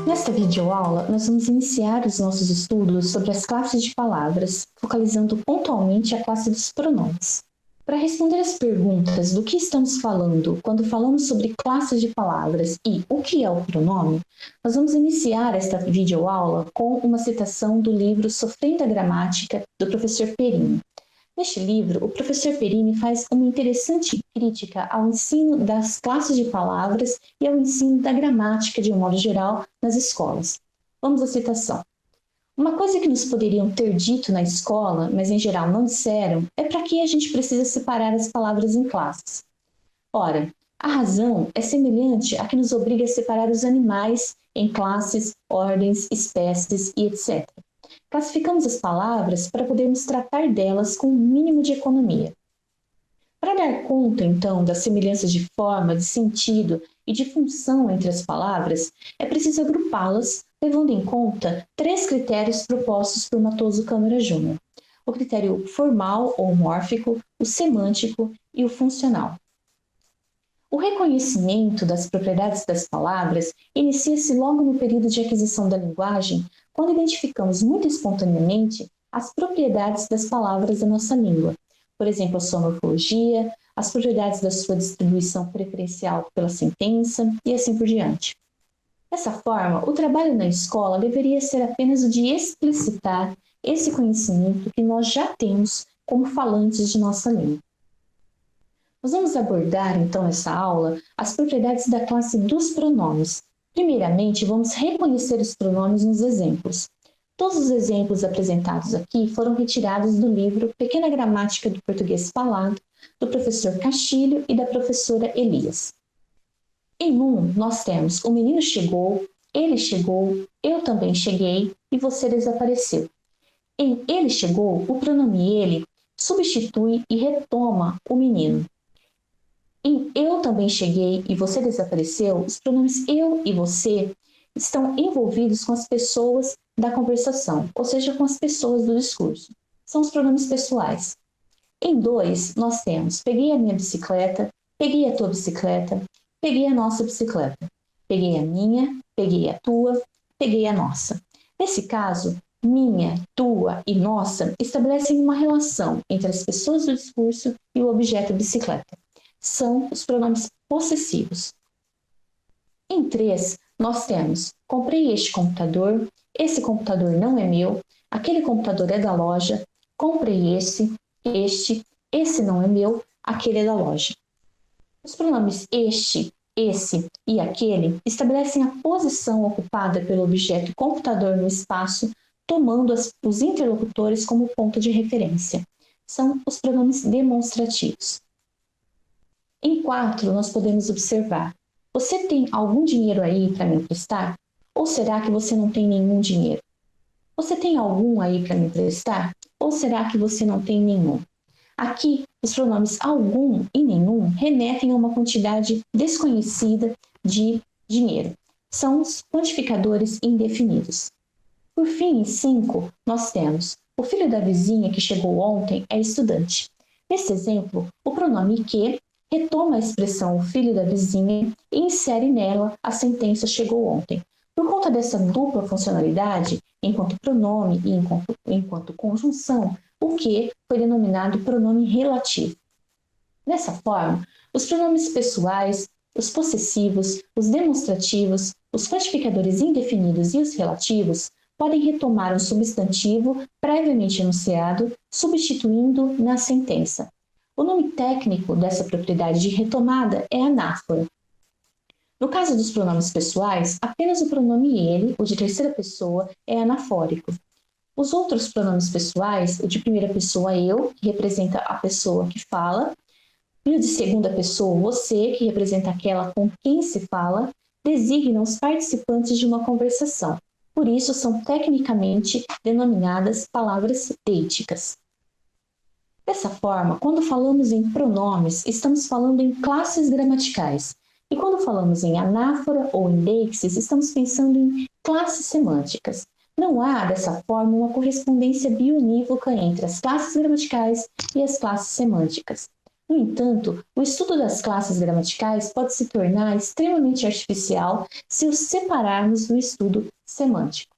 Nesta videoaula, nós vamos iniciar os nossos estudos sobre as classes de palavras, focalizando pontualmente a classe dos pronomes. Para responder as perguntas do que estamos falando quando falamos sobre classes de palavras e o que é o pronome, nós vamos iniciar esta videoaula com uma citação do livro Sofrendo a Gramática, do professor Perini. Neste livro, o professor Perini faz uma interessante crítica ao ensino das classes de palavras e ao ensino da gramática, de um modo geral, nas escolas. Vamos à citação. Uma coisa que nos poderiam ter dito na escola, mas em geral não disseram, é para que a gente precisa separar as palavras em classes. Ora, a razão é semelhante à que nos obriga a separar os animais em classes, ordens, espécies e etc. Classificamos as palavras para podermos tratar delas com o mínimo de economia. Para dar conta, então, das semelhanças de forma, de sentido e de função entre as palavras, é preciso agrupá-las, levando em conta 3 critérios propostos por Matoso Câmara Júnior: o critério formal ou mórfico, o semântico e o funcional. O reconhecimento das propriedades das palavras inicia-se logo no período de aquisição da linguagem, quando identificamos muito espontaneamente as propriedades das palavras da nossa língua. Por exemplo, a sua morfologia, as propriedades da sua distribuição preferencial pela sentença e assim por diante. Dessa forma, o trabalho na escola deveria ser apenas o de explicitar esse conhecimento que nós já temos como falantes de nossa língua. Nós vamos abordar, então, nessa aula, as propriedades da classe dos pronomes. Primeiramente, vamos reconhecer os pronomes nos exemplos. Todos os exemplos apresentados aqui foram retirados do livro Pequena Gramática do Português Falado, do professor Castilho e da professora Elias. Em um, nós temos: o menino chegou, ele chegou, eu também cheguei e você desapareceu. Em ele chegou, o pronome ele substitui e retoma o menino. Em eu também cheguei e você desapareceu, os pronomes eu e você estão envolvidos com as pessoas da conversação, ou seja, com as pessoas do discurso. São os pronomes pessoais. Em dois, nós temos: peguei a minha bicicleta, peguei a tua bicicleta, peguei a nossa bicicleta, peguei a minha, peguei a tua, peguei a nossa. Nesse caso, minha, tua e nossa estabelecem uma relação entre as pessoas do discurso e o objeto bicicleta. São os pronomes possessivos. Em 3, nós temos: comprei este computador, esse computador não é meu, aquele computador é da loja, comprei este, esse não é meu, aquele é da loja. Os pronomes este, esse e aquele estabelecem a posição ocupada pelo objeto computador no espaço, tomando os interlocutores como ponto de referência. São os pronomes demonstrativos. Em 4, nós podemos observar: você tem algum dinheiro aí para me emprestar? Ou será que você não tem nenhum dinheiro? Você tem algum aí para me emprestar? Ou será que você não tem nenhum? Aqui, os pronomes algum e nenhum remetem a uma quantidade desconhecida de dinheiro. São os quantificadores indefinidos. Por fim, em 5, nós temos: o filho da vizinha que chegou ontem é estudante. Nesse exemplo, o pronome que retoma a expressão o filho da vizinha e insere nela a sentença chegou ontem. Por conta dessa dupla funcionalidade, enquanto pronome e enquanto conjunção, o que foi denominado pronome relativo. Dessa forma, os pronomes pessoais, os possessivos, os demonstrativos, os quantificadores indefinidos e os relativos podem retomar um substantivo previamente enunciado, substituindo na sentença. O nome técnico dessa propriedade de retomada é anáfora. No caso dos pronomes pessoais, apenas o pronome ele, o de terceira pessoa, é anafórico. Os outros pronomes pessoais, o de primeira pessoa eu, que representa a pessoa que fala, e o de segunda pessoa você, que representa aquela com quem se fala, designam os participantes de uma conversação. Por isso, são tecnicamente denominadas palavras deíticas. Dessa forma, quando falamos em pronomes, estamos falando em classes gramaticais. E quando falamos em anáfora ou em deixis, estamos pensando em classes semânticas. Não há, dessa forma, uma correspondência bionívoca entre as classes gramaticais e as classes semânticas. No entanto, o estudo das classes gramaticais pode se tornar extremamente artificial se os separarmos do estudo semântico.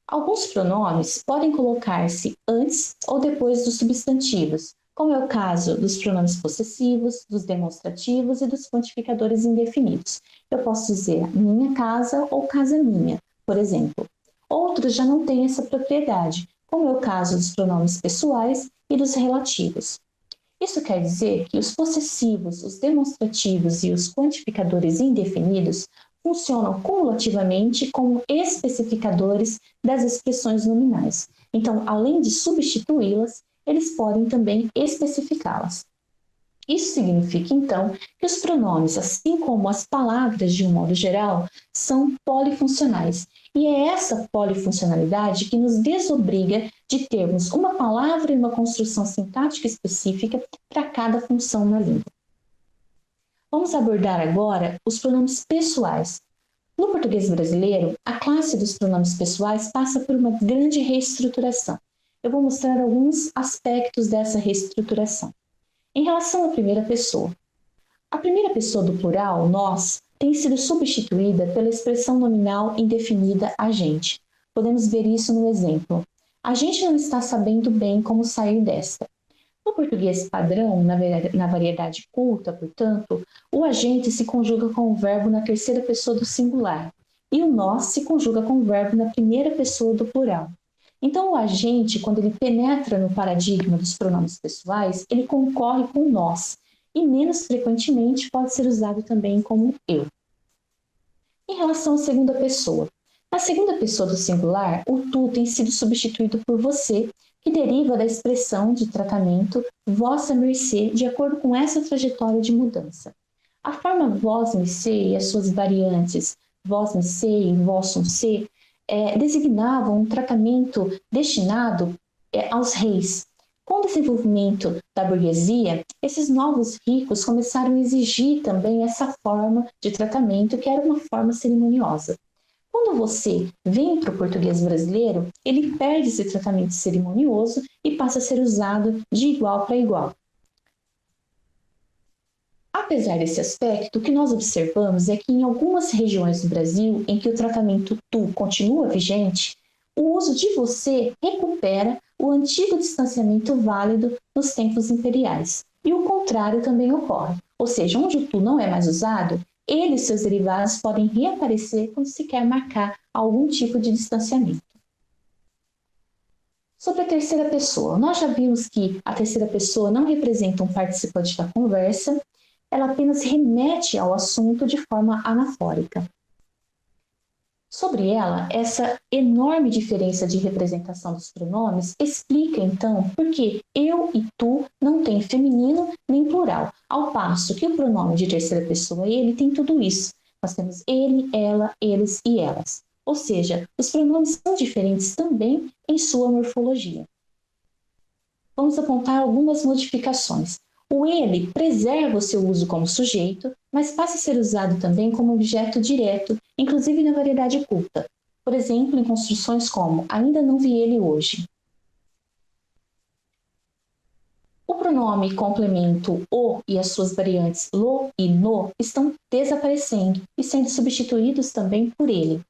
Alguns pronomes podem colocar-se antes ou depois dos substantivos, como é o caso dos pronomes possessivos, dos demonstrativos e dos quantificadores indefinidos. Eu posso dizer minha casa ou casa minha, por exemplo. Outros já não têm essa propriedade, como é o caso dos pronomes pessoais e dos relativos. Isso quer dizer que os possessivos, os demonstrativos e os quantificadores indefinidos funcionam cumulativamente como especificadores das expressões nominais. Então, além de substituí-las, eles podem também especificá-las. Isso significa, então, que os pronomes, assim como as palavras de um modo geral, são polifuncionais. E é essa polifuncionalidade que nos desobriga de termos uma palavra e uma construção sintática específica para cada função na língua. Vamos abordar agora os pronomes pessoais. No português brasileiro, a classe dos pronomes pessoais passa por uma grande reestruturação. Eu vou mostrar alguns aspectos dessa reestruturação. Em relação à primeira pessoa. A primeira pessoa do plural, nós, tem sido substituída pela expressão nominal indefinida a gente. Podemos ver isso no exemplo. A gente não está sabendo bem como sair desta. No português padrão, na variedade culta, portanto, o agente se conjuga com o verbo na terceira pessoa do singular e o nós se conjuga com o verbo na primeira pessoa do plural. Então, o agente, quando ele penetra no paradigma dos pronomes pessoais, ele concorre com nós e, menos frequentemente, pode ser usado também como eu. Em relação à segunda pessoa. Na segunda pessoa do singular, o tu tem sido substituído por você, que deriva da expressão de tratamento vossa mercê, de acordo com essa trajetória de mudança. A forma vós mercê e as suas variantes vós mercê e vossum se designavam um tratamento destinado aos reis. Com o desenvolvimento da burguesia, esses novos ricos começaram a exigir também essa forma de tratamento, que era uma forma cerimoniosa. Quando você vem para o português brasileiro, ele perde esse tratamento cerimonioso e passa a ser usado de igual para igual. Apesar desse aspecto, o que nós observamos é que em algumas regiões do Brasil em que o tratamento tu continua vigente, o uso de você recupera o antigo distanciamento válido nos tempos imperiais. E o contrário também ocorre. Ou seja, onde o tu não é mais usado, ele e seus derivados podem reaparecer quando se quer marcar algum tipo de distanciamento. Sobre a terceira pessoa, nós já vimos que a terceira pessoa não representa um participante da conversa, ela apenas remete ao assunto de forma anafórica. Sobre ela, essa enorme diferença de representação dos pronomes explica, então, por que eu e tu não tem feminino nem plural, ao passo que o pronome de terceira pessoa, ele, tem tudo isso. Nós temos ele, ela, eles e elas. Ou seja, os pronomes são diferentes também em sua morfologia. Vamos apontar algumas modificações. O ele preserva o seu uso como sujeito, mas passa a ser usado também como objeto direto, inclusive na variedade culta. Por exemplo, em construções como ainda não vi ele hoje. O pronome complemento o e as suas variantes lo e no estão desaparecendo e sendo substituídos também por ele.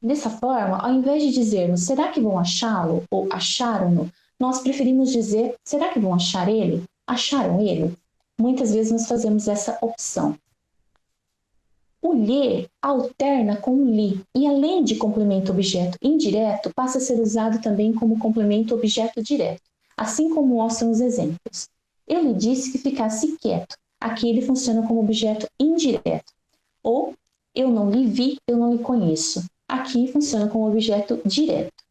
Dessa forma, ao invés de dizermos será que vão achá-lo ou acharam-no, nós preferimos dizer será que vão achar ele? Acharam ele? Muitas vezes nós fazemos essa opção. O lhe alterna com o li e, além de complemento objeto indireto, passa a ser usado também como complemento objeto direto, assim como mostram os exemplos. Eu lhe disse que ficasse quieto. Aqui ele funciona como objeto indireto. Ou eu não lhe vi, eu não lhe conheço. Aqui funciona como objeto direto.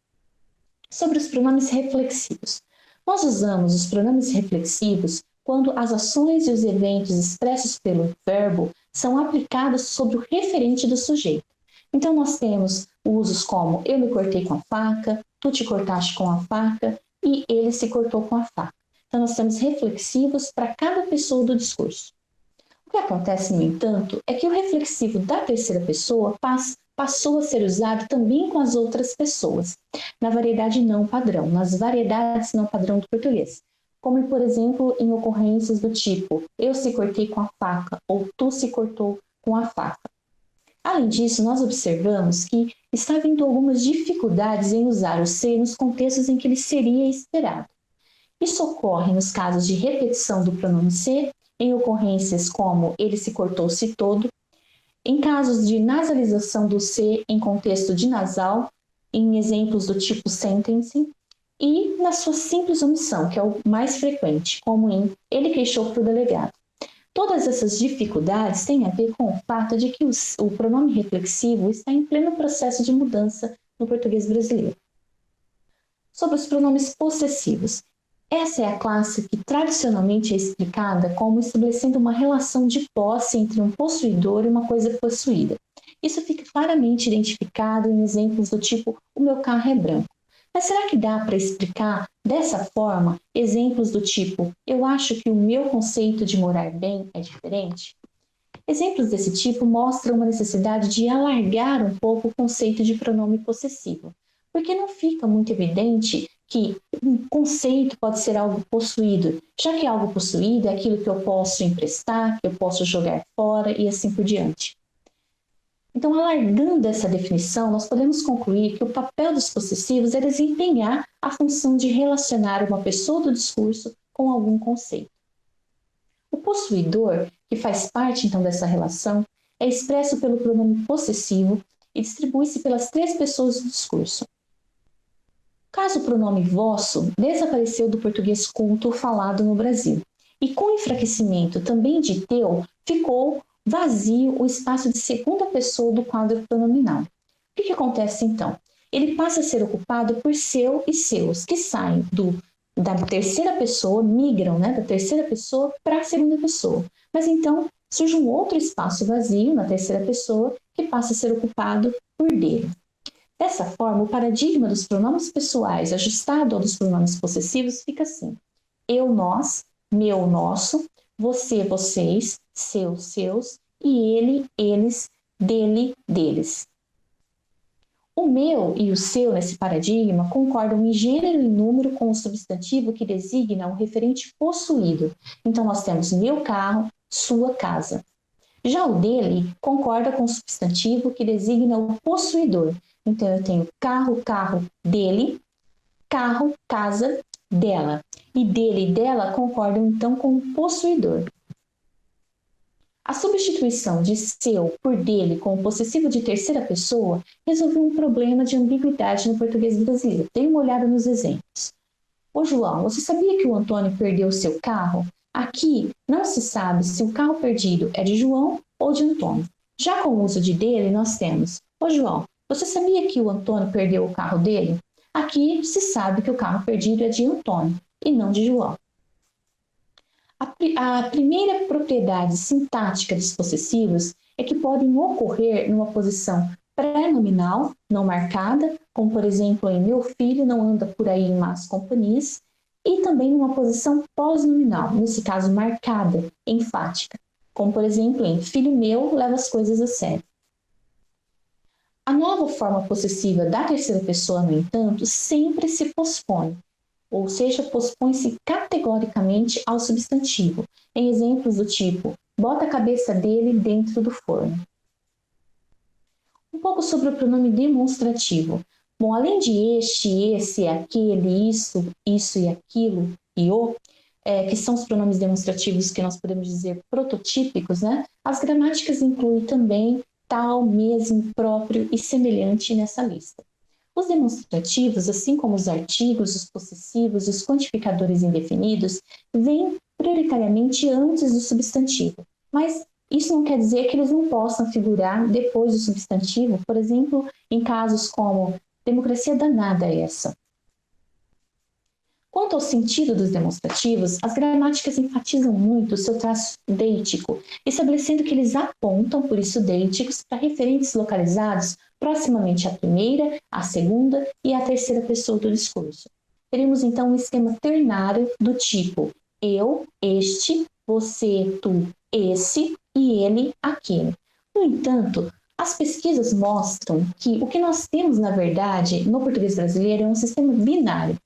Sobre os pronomes reflexivos. Nós usamos os pronomes reflexivos quando as ações e os eventos expressos pelo verbo são aplicados sobre o referente do sujeito. Então, nós temos usos como eu me cortei com a faca, tu te cortaste com a faca e ele se cortou com a faca. Então, nós temos reflexivos para cada pessoa do discurso. O que acontece, no entanto, é que o reflexivo da terceira pessoa passou a ser usado também com as outras pessoas, na variedade não padrão, nas variedades não padrão do português. como, por exemplo, em ocorrências do tipo eu se cortei com a faca ou tu se cortou com a faca. Além disso, nós observamos que está havendo algumas dificuldades em usar o se nos contextos em que ele seria esperado. Isso ocorre nos casos de repetição do pronome se, em ocorrências como ele se cortou-se todo, em casos de nasalização do se em contexto de nasal, em exemplos do tipo sentencing, e na sua simples omissão, que é o mais frequente, como em ele queixou para o delegado. Todas essas dificuldades têm a ver com o fato de que o pronome reflexivo está em pleno processo de mudança no português brasileiro. Sobre os pronomes possessivos. Essa é a classe que tradicionalmente é explicada como estabelecendo uma relação de posse entre um possuidor e uma coisa possuída. Isso fica claramente identificado em exemplos do tipo o meu carro é branco. Mas será que dá para explicar dessa forma exemplos do tipo eu acho que o meu conceito de morar bem é diferente? Exemplos desse tipo mostram uma necessidade de alargar um pouco o conceito de pronome possessivo, porque não fica muito evidente que um conceito pode ser algo possuído, já que algo possuído é aquilo que eu posso emprestar, que eu posso jogar fora e assim por diante. Então, alargando essa definição, nós podemos concluir que o papel dos possessivos é desempenhar a função de relacionar uma pessoa do discurso com algum conceito. O possuidor, que faz parte então dessa relação, é expresso pelo pronome possessivo e distribui-se pelas 3 pessoas do discurso. Caso o pronome vosso desapareceu do português culto falado no Brasil, e com o enfraquecimento também de teu, ficou vazio o espaço de segunda pessoa do quadro pronominal. O que acontece então? Ele passa a ser ocupado por seu e seus, que saem da terceira pessoa, migram da terceira pessoa para a segunda pessoa. Mas então surge um outro espaço vazio na terceira pessoa que passa a ser ocupado por dele. Dessa forma, o paradigma dos pronomes pessoais ajustado ao dos pronomes possessivos fica assim: eu, nós, meu, nosso, você, vocês, seu, seus, e ele, eles, dele, deles. O meu e o seu nesse paradigma concordam em gênero e número com o substantivo que designa o referente possuído. Então, nós temos meu carro, sua casa. Já o dele concorda com o substantivo que designa o possuidor. Então, eu tenho carro, carro dele, carro, casa dela. E dele e dela concordam, então, com o possuidor. A substituição de seu por dele com o possessivo de terceira pessoa resolveu um problema de ambiguidade no português brasileiro. Dê uma olhada nos exemplos. Ô João, você sabia que o Antônio perdeu o seu carro? Aqui não se sabe se o carro perdido é de João ou de Antônio. Já com o uso de dele, nós temos: ô João, você sabia que o Antônio perdeu o carro dele? Aqui se sabe que o carro perdido é de Antônio e não de João. A primeira propriedade sintática dos possessivos é que podem ocorrer numa posição pré-nominal, não marcada, como por exemplo em meu filho não anda por aí em más companhias, e também numa posição pós-nominal, nesse caso marcada, enfática, como por exemplo em filho meu leva as coisas a sério. A nova forma possessiva da terceira pessoa, no entanto, sempre se pospõe, ou seja, pospõe-se categoricamente ao substantivo, em exemplos do tipo, bota a cabeça dele dentro do forno. Um pouco sobre o pronome demonstrativo. Bom, além de este, esse, aquele, isso e aquilo e o, que são os pronomes demonstrativos que nós podemos dizer prototípicos, as gramáticas incluem também tal, mesmo, próprio e semelhante nessa lista. Os demonstrativos, assim como os artigos, os possessivos e os quantificadores indefinidos, vêm prioritariamente antes do substantivo, mas isso não quer dizer que eles não possam figurar depois do substantivo, por exemplo, em casos como democracia danada essa. Quanto ao sentido dos demonstrativos, as gramáticas enfatizam muito o seu traço deítico, estabelecendo que eles apontam, por isso deíticos, para referentes localizados proximamente à primeira, à segunda e à terceira pessoa do discurso. Teremos então um esquema ternário do tipo eu, este, você, tu, esse e ele, aquele. No entanto, as pesquisas mostram que o que nós temos, na verdade, no português brasileiro é um sistema binário.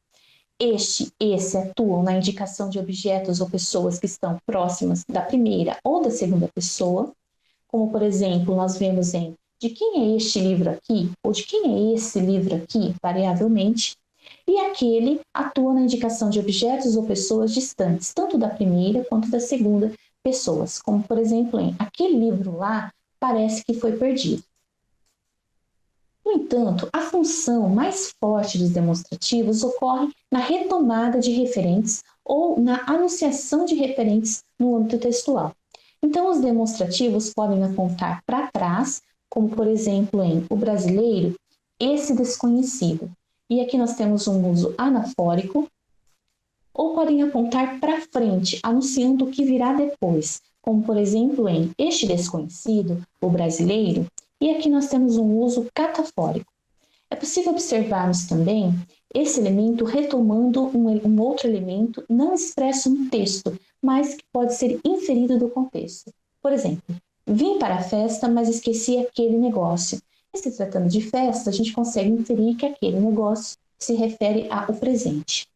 este, esse atuam na indicação de objetos ou pessoas que estão próximas da primeira ou da segunda pessoa, como, por exemplo, nós vemos em de quem é este livro aqui, ou de quem é esse livro aqui, variavelmente, e aquele atua na indicação de objetos ou pessoas distantes, tanto da primeira quanto da segunda pessoas, como, por exemplo, em aquele livro lá parece que foi perdido. No entanto, a função mais forte dos demonstrativos ocorre na retomada de referentes ou na anunciação de referentes no âmbito textual. Então, os demonstrativos podem apontar para trás, como por exemplo em o brasileiro, esse desconhecido. E aqui nós temos um uso anafórico, ou podem apontar para frente, anunciando o que virá depois, como por exemplo em este desconhecido, o brasileiro, e aqui nós temos um uso catafórico. É possível observarmos também esse elemento retomando um outro elemento não expresso no texto, mas que pode ser inferido do contexto. Por exemplo, vim para a festa, mas esqueci aquele negócio. E se tratando de festa, a gente consegue inferir que aquele negócio se refere ao presente.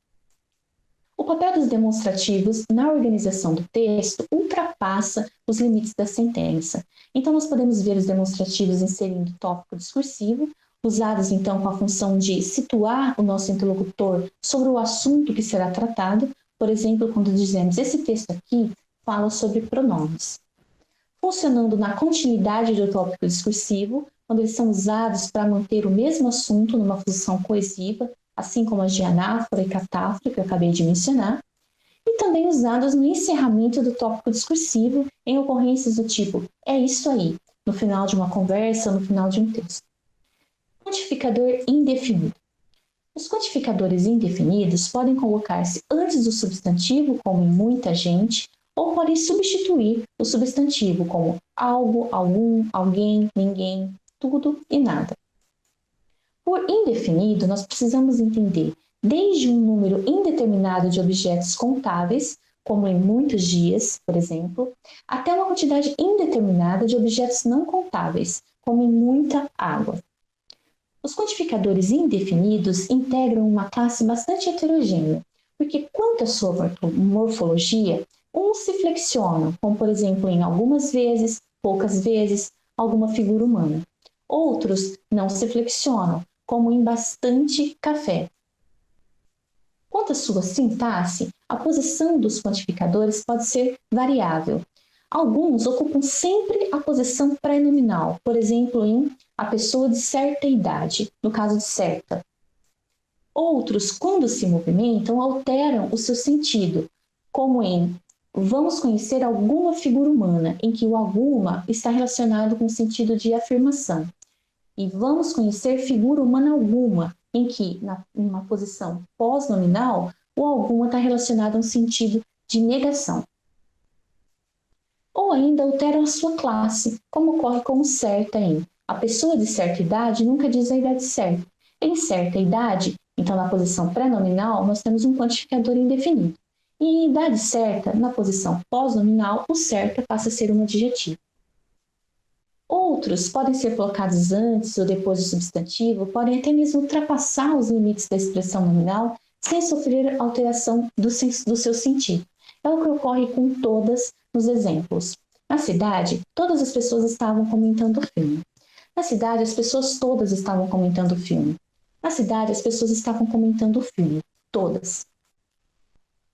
O papel dos demonstrativos na organização do texto ultrapassa os limites da sentença. Então, nós podemos ver os demonstrativos inserindo tópico discursivo, usados então com a função de situar o nosso interlocutor sobre o assunto que será tratado. Por exemplo, quando dizemos esse texto aqui fala sobre pronomes. Funcionando na continuidade do tópico discursivo, quando eles são usados para manter o mesmo assunto numa função coesiva, assim como as de anáfora e catáfora, que eu acabei de mencionar, e também usados no encerramento do tópico discursivo em ocorrências do tipo é isso aí, no final de uma conversa, no final de um texto. Quantificador indefinido. Os quantificadores indefinidos podem colocar-se antes do substantivo, como em muita gente, ou podem substituir o substantivo, como algo, algum, alguém, ninguém, tudo e nada. Por indefinido, nós precisamos entender desde um número indeterminado de objetos contáveis, como em muitos dias, por exemplo, até uma quantidade indeterminada de objetos não contáveis, como em muita água. Os quantificadores indefinidos integram uma classe bastante heterogênea, porque quanto à sua morfologia, uns se flexionam, como por exemplo em algumas vezes, poucas vezes, alguma figura humana. Outros não se flexionam, como em bastante café. Quanto à sua sintaxe, a posição dos quantificadores pode ser variável. Alguns ocupam sempre a posição pré-nominal, por exemplo, em a pessoa de certa idade, no caso de certa. Outros, quando se movimentam, alteram o seu sentido, como em vamos conhecer alguma figura humana, em que o alguma está relacionado com o sentido de afirmação. E vamos conhecer figura humana alguma, em que, numa posição pós-nominal, o alguma está relacionado a um sentido de negação. Ou ainda alteram a sua classe, como ocorre com o certa em a pessoa de certa idade nunca diz a idade certa. Em certa idade, então na posição pré-nominal, nós temos um quantificador indefinido. E em idade certa, na posição pós-nominal, o certa passa a ser um adjetivo. Outros podem ser colocados antes ou depois do substantivo, podem até mesmo ultrapassar os limites da expressão nominal sem sofrer alteração do seu sentido. É o que ocorre com todas nos exemplos. Na cidade, todas as pessoas estavam comentando o filme. Na cidade, as pessoas todas estavam comentando o filme. Na cidade, as pessoas estavam comentando o filme. Todas.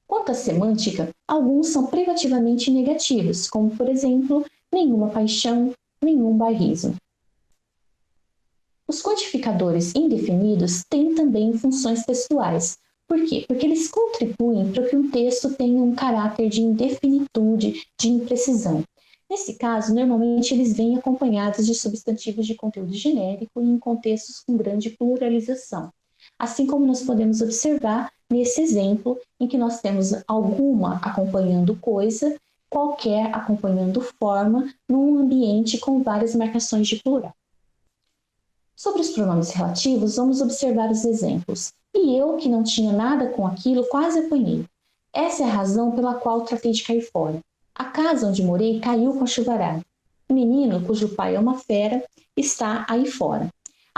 Quanto à semântica, alguns são privativamente negativos, como, por exemplo, nenhuma paixão, nenhum bairrismo. Os quantificadores indefinidos têm também funções textuais. Por quê? Porque eles contribuem para que um texto tenha um caráter de indefinitude, de imprecisão. Nesse caso, normalmente eles vêm acompanhados de substantivos de conteúdo genérico e em contextos com grande pluralização. Assim como nós podemos observar nesse exemplo em que nós temos alguma acompanhando coisa, qualquer acompanhando forma, num ambiente com várias marcações de plural. Sobre os pronomes relativos, vamos observar os exemplos. E eu, que não tinha nada com aquilo, quase apanhei. Essa é a razão pela qual tratei de cair fora. A casa onde morei caiu com a chuvarada. O menino, cujo pai é uma fera, está aí fora.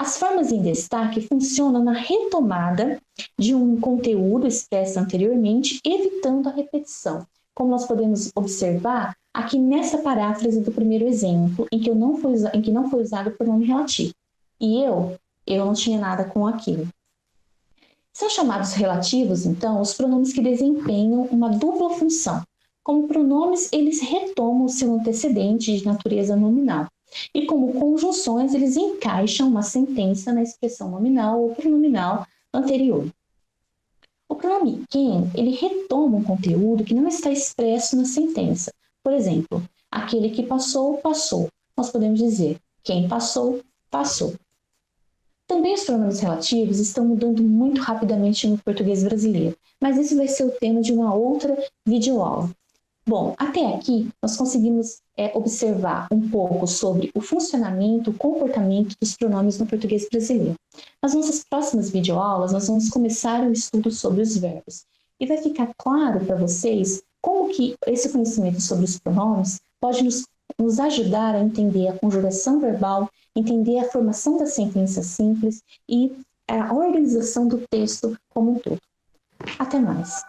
As formas em destaque funcionam na retomada de um conteúdo expresso anteriormente, evitando a repetição. Como nós podemos observar aqui nessa paráfrase do primeiro exemplo, em que não foi usado o pronome relativo. E eu não tinha nada com aquilo. São chamados relativos, então, os pronomes que desempenham uma dupla função. Como pronomes, eles retomam o seu antecedente de natureza nominal. E como conjunções, eles encaixam uma sentença na expressão nominal ou pronominal anterior. O pronome quem, ele retoma um conteúdo que não está expresso na sentença. Por exemplo, aquele que passou, passou. Nós podemos dizer quem passou, passou. Também os pronomes relativos estão mudando muito rapidamente no português brasileiro, mas esse vai ser o tema de uma outra videoaula. Bom, até aqui nós conseguimos observar um pouco sobre o funcionamento, o comportamento dos pronomes no português brasileiro. Nas nossas próximas videoaulas, nós vamos começar o estudo sobre os verbos. E vai ficar claro para vocês como que esse conhecimento sobre os pronomes pode nos ajudar a entender a conjugação verbal, entender a formação da sentença simples e a organização do texto como um todo. Até mais!